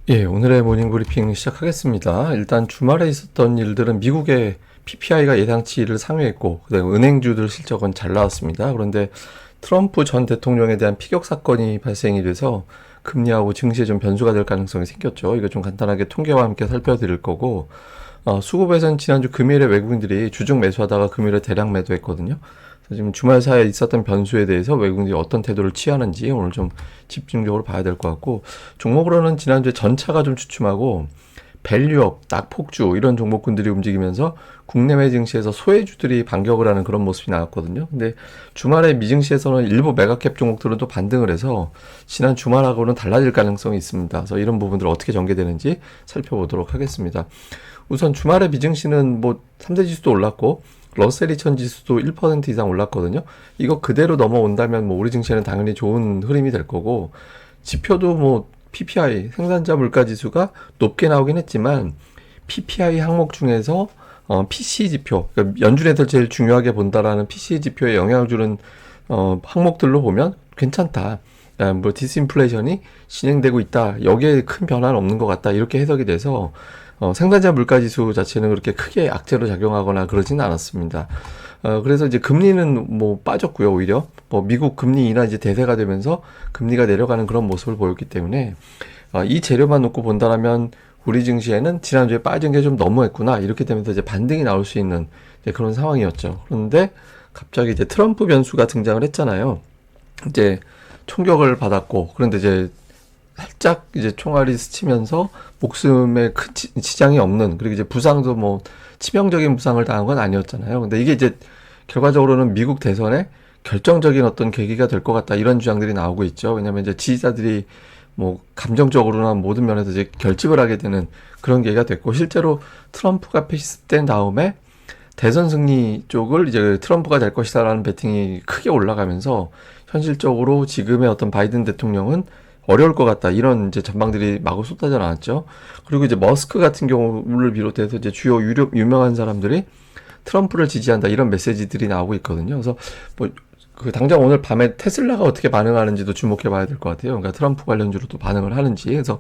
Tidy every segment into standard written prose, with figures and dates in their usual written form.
예, 오늘의 모닝 브리핑 시작하겠습니다. 일단 주말에 있었던 일들은 미국의 PPI가 예상치를 상회했고, 그다음에 은행주들 실적은 잘 나왔습니다. 그런데 트럼프 전 대통령에 대한 피격 사건이 발생이 돼서 금리하고 증시에 좀 변수가 될 가능성이 생겼죠. 이거 좀 간단하게 통계와 함께 살펴드릴 거고, 수급에서는 지난주 금요일에 외국인들이 주중 매수하다가 금요일에 대량 매도했거든요. 그래서 지금 주말 사이에 있었던 변수에 대해서 외국인들이 어떤 태도를 취하는지 오늘 좀 집중적으로 봐야 될 것 같고, 종목으로는 지난주에 전차가 좀 주춤하고 밸류업, 낙폭주 이런 종목군들이 움직이면서 국내외 증시에서 소외주들이 반격을 하는 그런 모습이 나왔거든요. 근데 주말에 미증시에서는 일부 메가캡 종목들은 또 반등을 해서 지난 주말하고는 달라질 가능성이 있습니다. 그래서 이런 부분들 어떻게 전개되는지 살펴보도록 하겠습니다. 우선 주말에 미증시는 뭐 3대 지수도 올랐고 러셀 2000 지수도 1% 이상 올랐거든요. 이거 그대로 넘어온다면 뭐 우리 증시에는 당연히 좋은 흐름이 될 거고, 지표도 뭐 PPI 생산자 물가 지수가 높게 나오긴 했지만 PPI 항목 중에서 PCE 지표, 그러니까 연준에서 제일 중요하게 본다라는 PCE 지표에 영향을 주는 항목들로 보면 괜찮다. 뭐 디스인플레이션이 진행되고 있다. 여기에 큰 변화는 없는 것 같다. 이렇게 해석이 돼서 생산자 물가 지수 자체는 그렇게 크게 악재로 작용하거나 그러지는 않았습니다. 그래서 이제 금리는 뭐 빠졌고요, 오히려. 뭐 미국 금리 인하 이제 대세가 되면서 금리가 내려가는 그런 모습을 보였기 때문에, 이 재료만 놓고 본다라면 우리 증시에는 지난주에 빠진 게 좀 너무했구나. 이렇게 되면서 이제 반등이 나올 수 있는 이제 그런 상황이었죠. 그런데 갑자기 이제 트럼프 변수가 등장을 했잖아요. 이제 총격을 받았고, 그런데 이제 살짝 이제 총알이 스치면서 목숨에 큰 지장이 없는, 그리고 이제 부상도 뭐 치명적인 부상을 당한 건 아니었잖아요. 근데 이게 이제 결과적으로는 미국 대선에 결정적인 어떤 계기가 될 것 같다, 이런 주장들이 나오고 있죠. 왜냐하면 이제 지지자들이 뭐 감정적으로나 모든 면에서 이제 결집을 하게 되는 그런 계기가 됐고, 실제로 트럼프가 패시스트된 다음에 대선 승리 쪽을 이제 트럼프가 될 것이다라는 베팅이 크게 올라가면서 현실적으로 지금의 어떤 바이든 대통령은 어려울 것 같다, 이런 이제 전망들이 마구 쏟아져 나왔죠. 그리고 이제 머스크 같은 경우를 비롯해서 이제 주요 유명한 사람들이 트럼프를 지지한다, 이런 메시지들이 나오고 있거든요. 그래서 뭐 그 당장 오늘 밤에 테슬라가 어떻게 반응하는지도 주목해 봐야 될 것 같아요. 그러니까 트럼프 관련주로 또 반응을 하는지. 그래서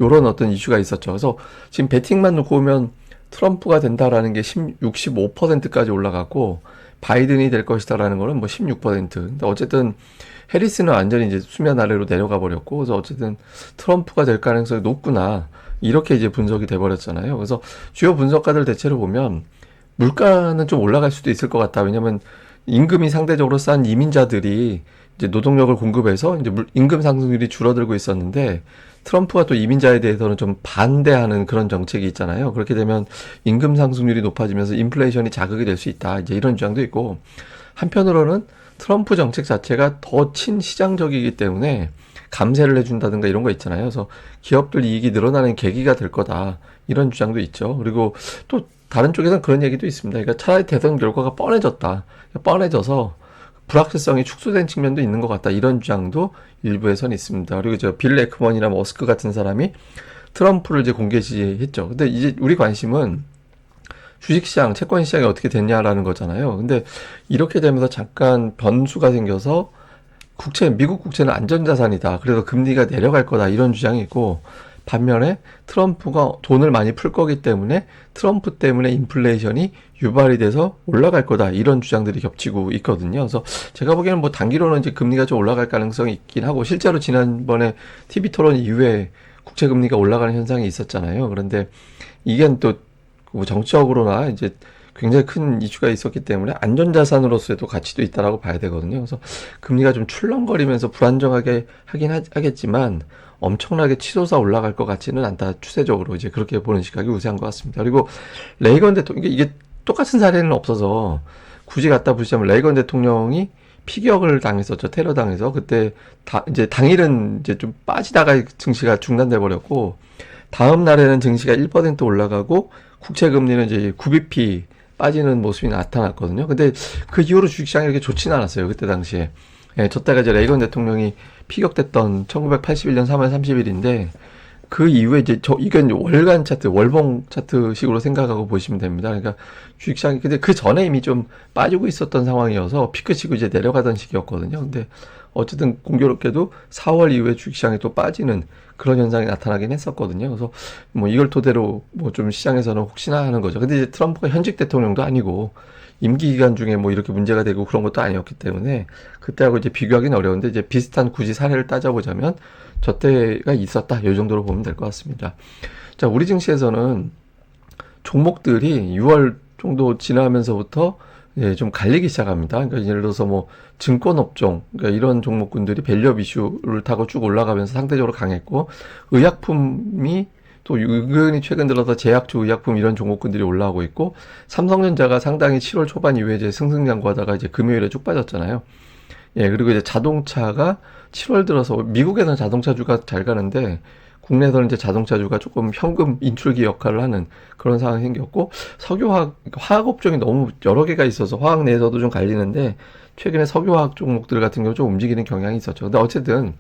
요런 어떤 이슈가 있었죠. 그래서 지금 베팅만 놓고 보면 트럼프가 된다라는 게 65%까지 올라갔고, 바이든이 될 것이다라는 거는 뭐 16%. 근데 어쨌든 해리스는 완전히 이제 수면 아래로 내려가 버렸고, 그래서 어쨌든 트럼프가 될 가능성이 높구나, 이렇게 이제 분석이 돼 버렸잖아요. 그래서 주요 분석가들 대체로 보면 물가는 좀 올라갈 수도 있을 것 같다. 왜냐면 임금이 상대적으로 싼 이민자들이 이제 노동력을 공급해서 이제 임금 상승률이 줄어들고 있었는데, 트럼프가 또 이민자에 대해서는 좀 반대하는 그런 정책이 있잖아요. 그렇게 되면 임금 상승률이 높아지면서 인플레이션이 자극이 될 수 있다, 이제 이런 주장도 있고, 한편으로는 트럼프 정책 자체가 더 친시장적이기 때문에 감세를 해준다든가 이런 거 있잖아요. 그래서 기업들 이익이 늘어나는 계기가 될 거다, 이런 주장도 있죠. 그리고 또 다른 쪽에서는 그런 얘기도 있습니다. 그러니까 차라리 대선 결과가 뻔해졌다, 뻔해져서 불확실성이 축소된 측면도 있는 것 같다, 이런 주장도 일부에서는 있습니다. 그리고 저 빌 에크먼이나 머스크 같은 사람이 트럼프를 이제 공개 지지했죠. 근데 이제 우리 관심은 주식시장, 채권시장이 어떻게 됐냐라는 거잖아요. 근데 이렇게 되면서 잠깐 변수가 생겨서 미국 국채는 안전자산이다, 그래서 금리가 내려갈 거다, 이런 주장이 있고, 반면에 트럼프가 돈을 많이 풀 거기 때문에 트럼프 때문에 인플레이션이 유발이 돼서 올라갈 거다, 이런 주장들이 겹치고 있거든요. 그래서 제가 보기에는 뭐 단기로는 이제 금리가 좀 올라갈 가능성이 있긴 하고, 실제로 지난번에 TV 토론 이후에 국채 금리가 올라가는 현상이 있었잖아요. 그런데 이게 또 정치적으로나 이제 굉장히 큰 이슈가 있었기 때문에 안전자산으로서의 또 가치도 있다라고 봐야 되거든요. 그래서 금리가 좀 출렁거리면서 불안정하게 하긴 하겠지만 엄청나게 치솟아 올라갈 것 같지는 않다, 추세적으로 이제 그렇게 보는 시각이 우세한 것 같습니다. 그리고 레이건 대통령, 이게 똑같은 사례는 없어서 굳이 갖다 붙이자면, 레이건 대통령이 피격을 당했었죠. 테러 당해서. 그때 이제 당일은 이제 좀 빠지다가 증시가 중단돼 버렸고, 다음 날에는 증시가 1% 올라가고 국채 금리는 이제 9bp 빠지는 모습이 나타났거든요. 근데 그 이후로 주식시장이 이렇게 좋지는 않았어요, 그때 당시에. 예, 저때가 이제 레이건 대통령이 피격됐던 1981년 3월 30일인데, 그 이후에 이제 이건 월간 차트, 월봉 차트식으로 생각하고 보시면 됩니다. 그러니까 주식시장이, 근데 그 전에 이미 좀 빠지고 있었던 상황이어서 피크 치고 이제 내려가던 시기였거든요. 근데 어쨌든 공교롭게도 4월 이후에 주식시장이 또 빠지는 그런 현상이 나타나긴 했었거든요. 그래서 뭐 이걸 토대로 뭐 좀 시장에서는 혹시나 하는 거죠. 근데 이제 트럼프가 현직 대통령도 아니고 임기 기간 중에 뭐 이렇게 문제가 되고 그런 것도 아니었기 때문에 그때하고 이제 비교하기는 어려운데, 이제 비슷한 굳이 사례를 따져보자면 저 때가 있었다, 이 정도로 보면 될 것 같습니다. 자, 우리 증시에서는 종목들이 6월 정도 지나면서부터 좀 갈리기 시작합니다. 그러니까 예를 들어서 뭐 증권 업종, 그러니까 이런 종목군들이 밸류업 이슈를 타고 쭉 올라가면서 상대적으로 강했고, 의약품이 또 은근히 최근 들어서 제약주 의약품 이런 종목군들이 올라오고 있고, 삼성전자가 상당히 7월 초반 이후에 이제 승승장구하다가 이제 금요일에 쭉 빠졌잖아요. 예, 그리고 이제 자동차가 7월 들어서 미국에서는 자동차주가 잘 가는데 국내에서는 이제 자동차주가 조금 현금 인출기 역할을 하는 그런 상황이 생겼고, 화학 업종이 너무 여러 개가 있어서 화학 내에서도 좀 갈리는데 최근에 석유화학 종목들 같은 경우 좀 움직이는 경향이 있었죠. 근데 어쨌든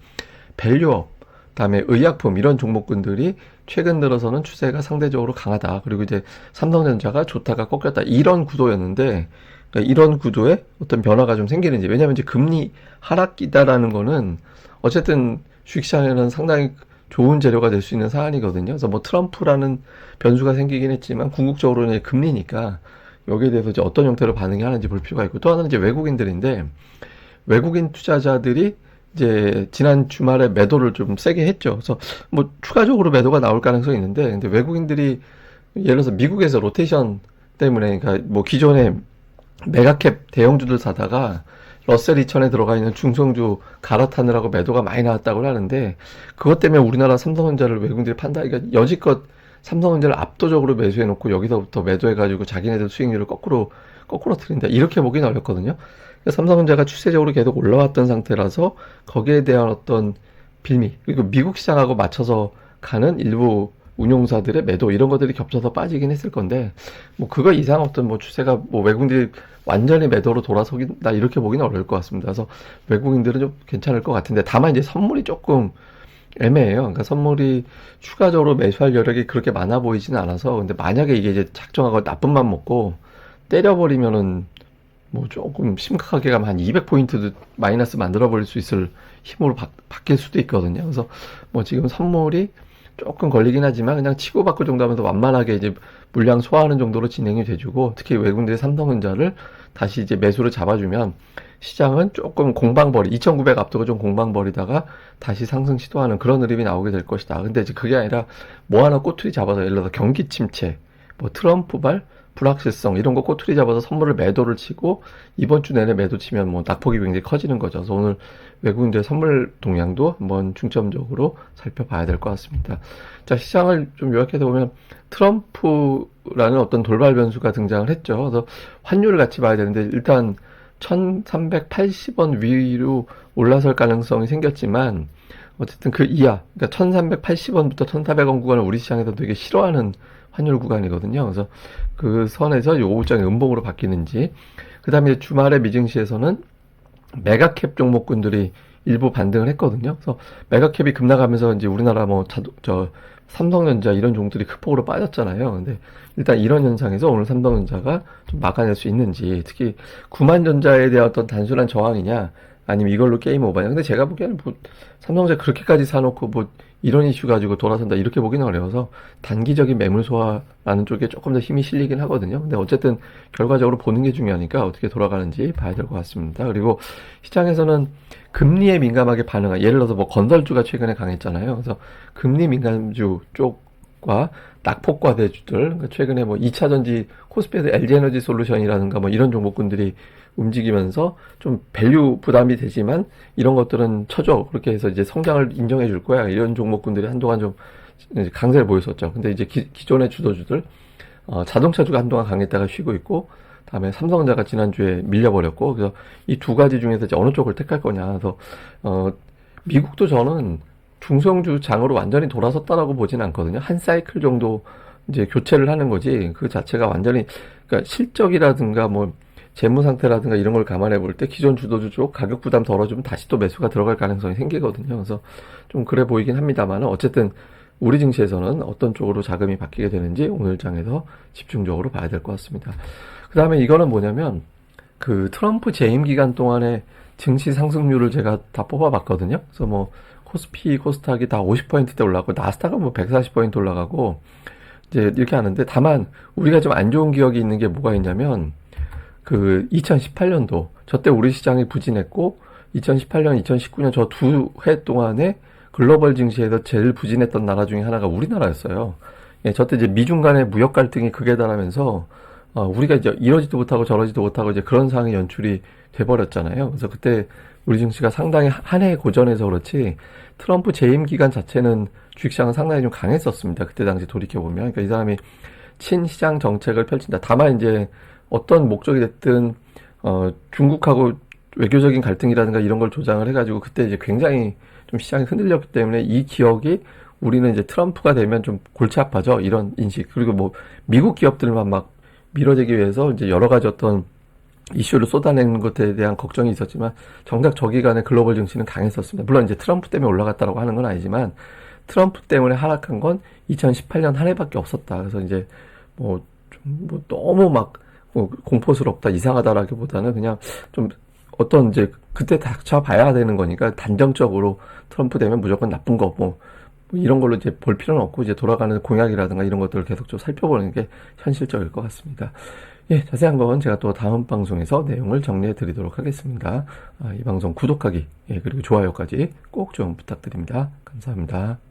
밸류업, 그다음에 의약품 이런 종목군들이 최근 들어서는 추세가 상대적으로 강하다. 그리고 이제 삼성전자가 좋다가 꺾였다. 이런 구도였는데, 그러니까 이런 구도에 어떤 변화가 좀 생기는지. 왜냐하면 이제 금리 하락기다라는 거는 어쨌든 주식시장에는 상당히 좋은 재료가 될 수 있는 사안이거든요. 그래서 뭐 트럼프라는 변수가 생기긴 했지만 궁극적으로는 이제 금리니까 여기에 대해서 이제 어떤 형태로 반응이 하는지 볼 필요가 있고, 또 하나는 이제 외국인들인데, 외국인 투자자들이 이제 지난 주말에 매도를 좀 세게 했죠. 그래서 뭐 추가적으로 매도가 나올 가능성이 있는데, 근데 외국인들이 예를 들어서 미국에서 로테이션 때문에, 그러니까 뭐 기존에 메가캡 대형주들 사다가 러셀 2000에 들어가 있는 중성주 갈아타느라고 매도가 많이 나왔다고 하는데, 그것 때문에 우리나라 삼성전자를 외국인들이 판다니까 여지껏 삼성전자를 압도적으로 매수해놓고 여기서부터 매도해가지고 자기네들 수익률을 거꾸로 트린다, 이렇게 보기는 어렵거든요. 그러니까 삼성전자가 추세적으로 계속 올라왔던 상태라서 거기에 대한 어떤 빌미, 그리고 미국 시장하고 맞춰서 가는 일부 운용사들의 매도 이런 것들이 겹쳐서 빠지긴 했을 건데, 뭐 그거 이상 어떤 뭐 추세가 뭐 외국인들이 완전히 매도로 돌아서긴다 이렇게 보기는 어려울 것 같습니다. 그래서 외국인들은 좀 괜찮을 것 같은데, 다만 이제 선물이 조금 애매해요. 그러니까 선물이 추가적으로 매수할 여력이 그렇게 많아 보이지는 않아서, 근데 만약에 이게 이제 작정하고 나쁜 맘 먹고 때려버리면은 뭐 조금 심각하게 가면 한 200포인트도 마이너스 만들어 버릴 수 있을 힘으로 바뀔 수도 있거든요. 그래서 뭐 지금 선물이 조금 걸리긴 하지만 그냥 치고받고 정도 하면서 완만하게 이제 물량 소화하는 정도로 진행이 돼주고, 특히 외국인들의 삼성전자를 다시 이제 매수를 잡아주면 시장은 조금 공방벌이, 2900 앞두고 좀 공방벌이다가 다시 상승 시도하는 그런 흐름이 나오게 될 것이다. 근데 이제 그게 아니라 뭐 하나 꼬투리 잡아서, 예를 들어서 경기 침체, 뭐 트럼프발, 불확실성 이런 거 꼬투리 잡아서 선물을 매도를 치고 이번 주 내내 매도 치면 뭐 낙폭이 굉장히 커지는 거죠. 그래서 오늘 외국인들의 선물 동향도 한번 중점적으로 살펴봐야 될 것 같습니다. 자, 시장을 좀 요약해서 보면 트럼프라는 어떤 돌발 변수가 등장을 했죠. 그래서 환율을 같이 봐야 되는데, 일단 1380원 위로 올라설 가능성이 생겼지만 어쨌든 그 이하, 그러니까 1380원부터 1400원 구간을 우리 시장에서 되게 싫어하는 환율 구간이거든요. 그래서 그 선에서 요 일정이 음봉으로 바뀌는지, 그 다음에 주말에 미증시에서는 메가캡 종목군들이 일부 반등을 했거든요. 그래서 메가캡이 급락하면서 이제 우리나라 뭐 삼성전자 이런 종들이 큰 폭으로 빠졌잖아요. 근데 일단 이런 현상에서 오늘 삼성전자가 좀 막아낼 수 있는지, 특히 구만전자에 대한 어떤 단순한 저항이냐 아니면 이걸로 게임 오버냐. 근데 제가 보기에는 뭐 삼성전자 그렇게까지 사놓고 뭐 이런 이슈 가지고 돌아선다 이렇게 보기는 어려워서 단기적인 매물 소화라는 쪽에 조금 더 힘이 실리긴 하거든요. 근데 어쨌든 결과적으로 보는 게 중요하니까 어떻게 돌아가는지 봐야 될 것 같습니다. 그리고 시장에서는 금리에 민감하게 반응한, 예를 들어서 뭐 건설주가 최근에 강했잖아요. 그래서 금리 민감주 쪽과 낙폭과대주들, 그러니까 최근에 뭐 2차전지 코스피에서 LG에너지 솔루션이라든가 뭐 이런 종목군들이 움직이면서 좀 밸류 부담이 되지만 이런 것들은 쳐줘, 그렇게 해서 이제 성장을 인정해 줄 거야, 이런 종목군들이 한동안 좀 강세를 보였었죠. 근데 이제 기존의 주도주들, 자동차주가 한동안 강했다가 쉬고 있고, 다음에 삼성전자가 지난주에 밀려버렸고, 그래서 이 두 가지 중에서 이제 어느 쪽을 택할 거냐. 그래서 미국도 저는 중성주 장으로 완전히 돌아섰다라고 보지는 않거든요. 한 사이클 정도 이제 교체를 하는 거지, 그 자체가 완전히, 그러니까 실적이라든가 뭐 재무 상태라든가 이런 걸 감안해 볼 때 기존 주도주 쪽 가격 부담 덜어주면 다시 또 매수가 들어갈 가능성이 생기거든요. 그래서 좀 그래 보이긴 합니다만, 어쨌든 우리 증시에서는 어떤 쪽으로 자금이 바뀌게 되는지 오늘 장에서 집중적으로 봐야 될 것 같습니다. 그 다음에 이거는 뭐냐면, 그 트럼프 재임 기간 동안에 증시 상승률을 제가 다 뽑아봤거든요. 그래서 뭐 코스피, 코스닥이 다 50%대 올라가고 나스닥은 뭐 140% 올라가고 이제 이렇게 하는데, 다만 우리가 좀 안 좋은 기억이 있는 게 뭐가 있냐면 그 2018년도 저 때 우리 시장이 부진했고 2018년, 2019년 저 두 해 동안에 글로벌 증시에서 제일 부진했던 나라 중에 하나가 우리나라였어요. 예, 저 때 이제 미중 간의 무역 갈등이 극에 달하면서 우리가 이제 이러지도 못하고 저러지도 못하고 이제 그런 상황이 연출이 돼버렸잖아요. 그래서 그때 우리 증시가 상당히 한 해 고전해서 그렇지 트럼프 재임 기간 자체는 주식시장은 상당히 좀 강했었습니다. 그때 당시 돌이켜보면. 그러니까 이 사람이 친시장 정책을 펼친다. 다만 이제 어떤 목적이 됐든 중국하고 외교적인 갈등이라든가 이런 걸 조장을 해가지고 그때 이제 굉장히 좀 시장이 흔들렸기 때문에 이 기억이 우리는 이제 트럼프가 되면 좀 골치 아파져, 이런 인식. 그리고 뭐 미국 기업들만 막 밀어내기 위해서 이제 여러 가지 어떤 이슈를 쏟아내는 것에 대한 걱정이 있었지만 정작 저 기간에 글로벌 증시는 강했었습니다. 물론 이제 트럼프 때문에 올라갔다라고 하는 건 아니지만 트럼프 때문에 하락한 건 2018년 한 해밖에 없었다. 그래서 이제 뭐 좀 뭐 너무 막 공포스럽다, 이상하다라기보다는 그냥 좀 어떤 이제 그때 닥쳐봐야 되는 거니까 단정적으로 트럼프 되면 무조건 나쁜 거 뭐 이런 걸로 이제 볼 필요는 없고 이제 돌아가는 공약이라든가 이런 것들을 계속 좀 살펴보는 게 현실적일 것 같습니다. 예, 자세한 건 제가 또 다음 방송에서 내용을 정리해 드리도록 하겠습니다. 이 방송 구독하기, 예, 그리고 좋아요까지 꼭 좀 부탁드립니다. 감사합니다.